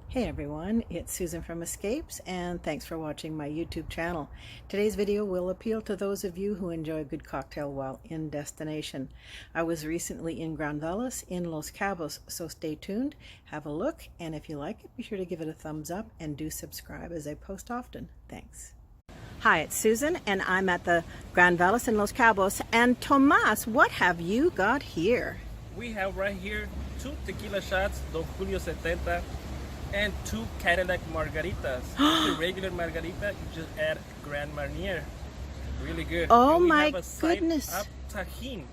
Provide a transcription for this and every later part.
Hey everyone, it's Susan from Escapes, and thanks for watching my YouTube channel. Today's video will appeal to those of you who enjoy a good cocktail while in destination. I was recently in Grand Velas in Los Cabos, so stay tuned, have a look, and if you like it, be sure to give it a thumbs up and do subscribe as I post often. Thanks. Hi, it's Susan, and I'm at the Grand Velas in Los Cabos. And Tomas, what have you got here? We have right here 2 tequila shots, Don Julio 70, and 2 Cadillac margaritas. The regular margarita, you just add Grand Marnier. Really good. Oh and we my have a side goodness. Up tahine.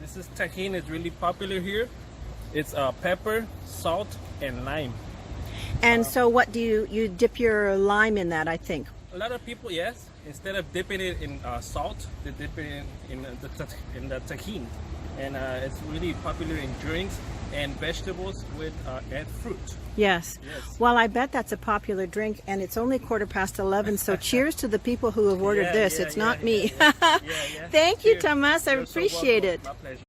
This is tahine. It's really popular here. It's pepper, salt, and lime. And so what do you dip your lime in that, I think? A lot of people, yes, instead of dipping it in salt, they dip it in the tahine. And it's really popular in drinks and vegetables with and fruit. Yes. Well, I bet that's a popular drink, and it's only 11:15, so cheers to the people who have ordered this. It's not me. Thank you, Tomas. I appreciate it. My pleasure.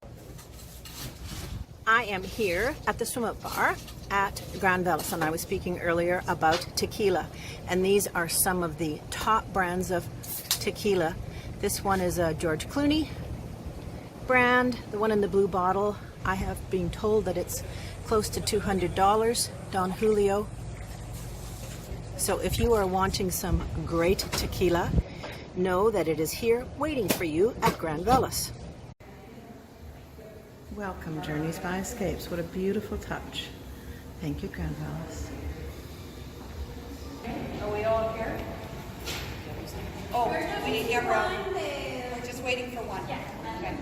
I am here at the swim-up bar at Grand Velas, and I was speaking earlier about tequila, and these are some of the top brands of tequila. This one is a George Clooney brand. The one in the blue bottle, I have been told that it's close to $200, Don Julio. So if you are wanting some great tequila, know that it is here waiting for you at Grand Velas. Welcome, Journeys by Escapes. What a beautiful touch. Thank you, Grand Velas. Are we all here? Oh, we need everyone. We're just waiting for one. Yeah. Okay.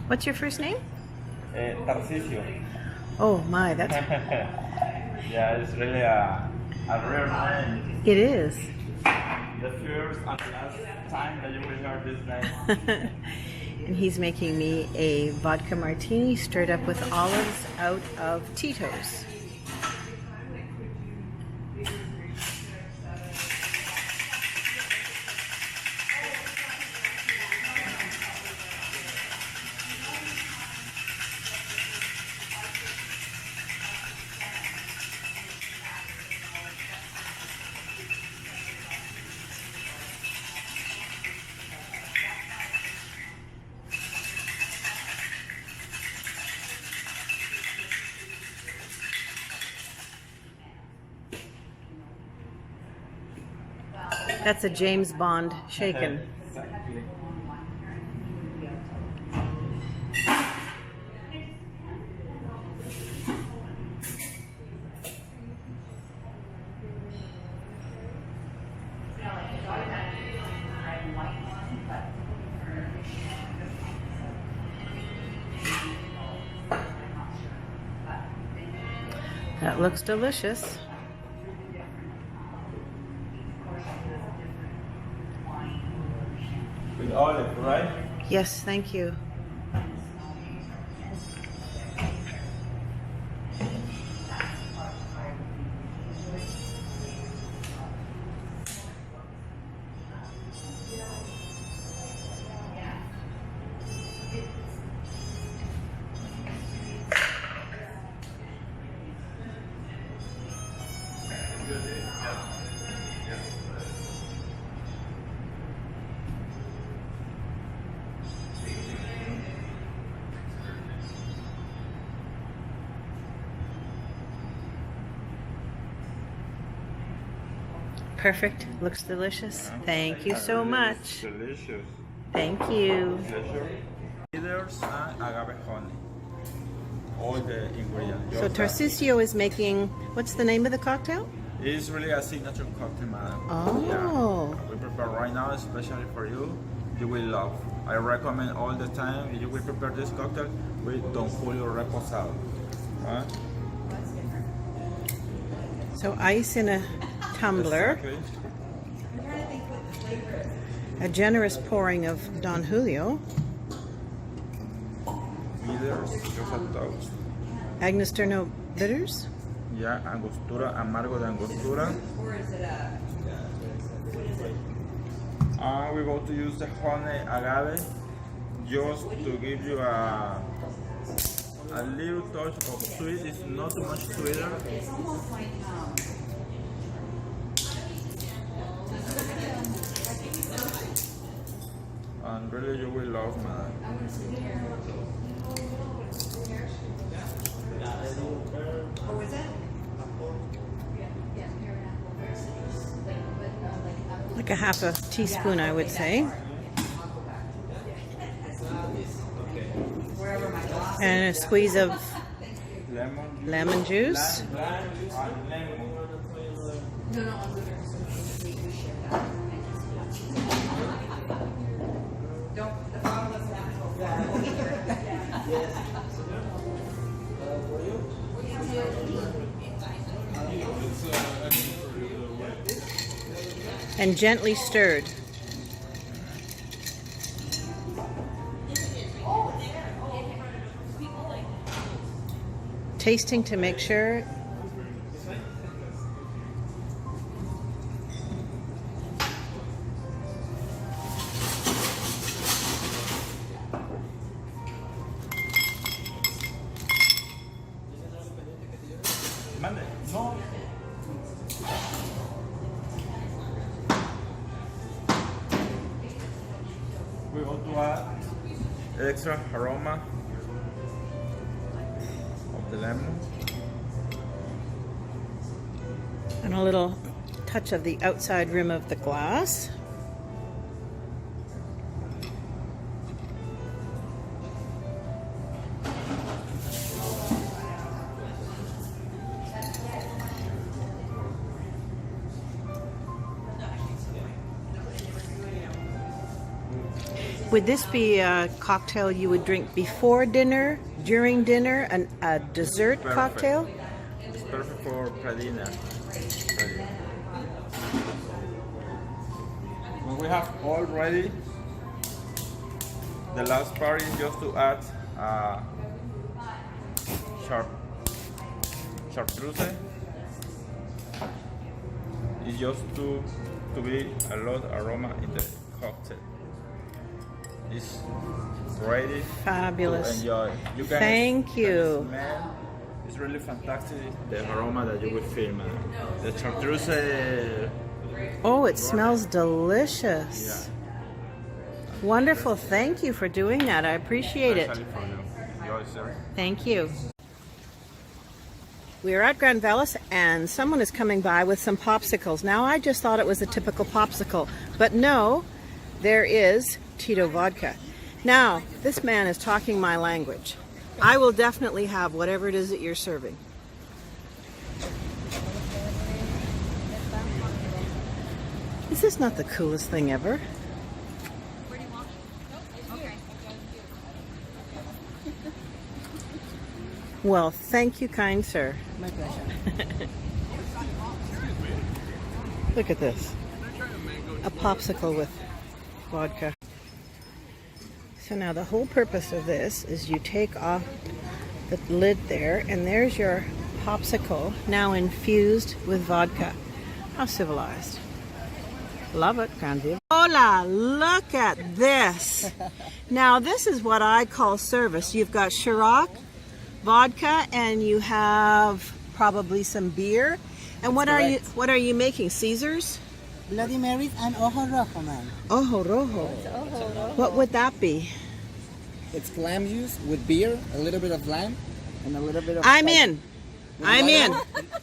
What's your first name? Tarcisio. Oh my, that's... Yeah, it's really a rare name. It is. The first and last time that you will hear this name. And he's making me a vodka martini stirred up with olives out of Tito's. That's a James Bond shaken. Exactly. That looks delicious. With olive, right? Yes, thank you. Perfect. Looks delicious. Thank you so much. Delicious. Thank you. Pleasure. Leaders and agave honey. All the ingredients. So Tarcisio is making, what's the name of the cocktail? It's really a signature cocktail, madam. Oh. Yeah. We prepare right now, especially for you. You will love. I recommend all the time. You will prepare this cocktail with Don Julio reposado. Right? So ice in a tumbler. Exactly. A generous pouring of Don Julio. Bitters, just a touch. Agnister no bitters. Ya, angostura, amargo de angostura. We're going to use the honey agave just to give you a little touch of sweet. It's not too much sweeter. It's almost like And really you will love, man. what was it? Like a half a teaspoon, I would say. Wherever my glass. And a squeeze of Lemon juice. lemon juice. Lime juice and lemon. No, I'm good. We share that. Don't, the bottle doesn't have to go far. And gently stirred. Tasting to make sure. Mande. No. We want to add extra aroma of the lemon. And a little touch of the outside rim of the glass. Would this be a cocktail you would drink before dinner, during dinner, a dessert Perfect. cocktail? It's perfect for pre-dinner. When we have all ready, the last part is just to add chartreuse. It's just to be a lot of aroma in the cocktail. It's ready Fabulous. to enjoy. You can Thank you. smell. It's really fantastic, the aroma that you will feel, man. The chartreuse. Oh, it smells delicious. Yeah. Wonderful. Thank you for doing that. I appreciate it. Especially for you. Enjoy, sir. Thank you. We are at Grand Velas and someone is coming by with some popsicles. Now, I just thought it was a typical popsicle, but no, there is Tito vodka. Now, this man is talking my language. I will definitely have whatever it is that you're serving. Is this not the coolest thing ever? Well, thank you, kind sir. My pleasure. Look at this. A popsicle with vodka. So now the whole purpose of this is you take off the lid there, and there's your popsicle now infused with vodka. How civilized. Love it, Grand Velas. Hola, look at this. Now this is what I call service. You've got Ciroc, vodka, and you have probably some beer. And what are you making? Caesars? Bloody Marys and Ojo Rojo, man. Ojo Rojo. What would that be? It's clam juice with beer, a little bit of lime, and a little bit of... I'm spice. in. I'm in.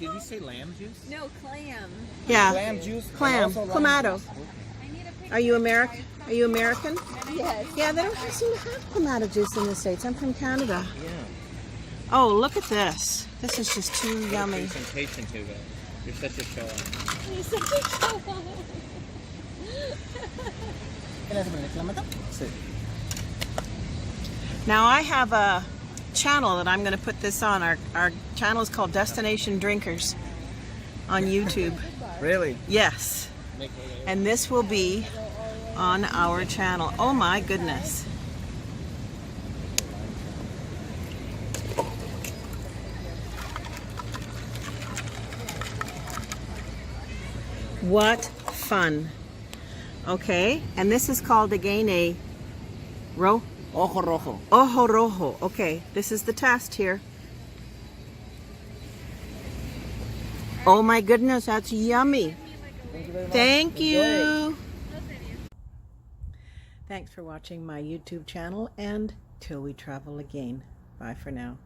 Did you say lamb juice? No, clam. Yeah. Clam juice. and Clam. also lime Clamato. juice. I need a picture. Are you American? Are you American? Yes. Yeah, they don't seem to have Clamato juice in the States. I'm from Canada. Yeah. Oh, look at this. This is just too yummy. Presentation to it. You're such a show off. You're such a show. ¿Quieres poner clamato? Sí. Now I have a channel that I'm going to put this on. Our channel is called Destination Drinkers on YouTube. Really? Yes. And this will be on our channel. Oh my goodness. What fun. Okay, and this is called again a Ojo rojo. ojo rojo. Okay, this is the test here. Oh my goodness, that's yummy. Thank you. Thanks for watching my YouTube channel, and till we travel again. Bye for now.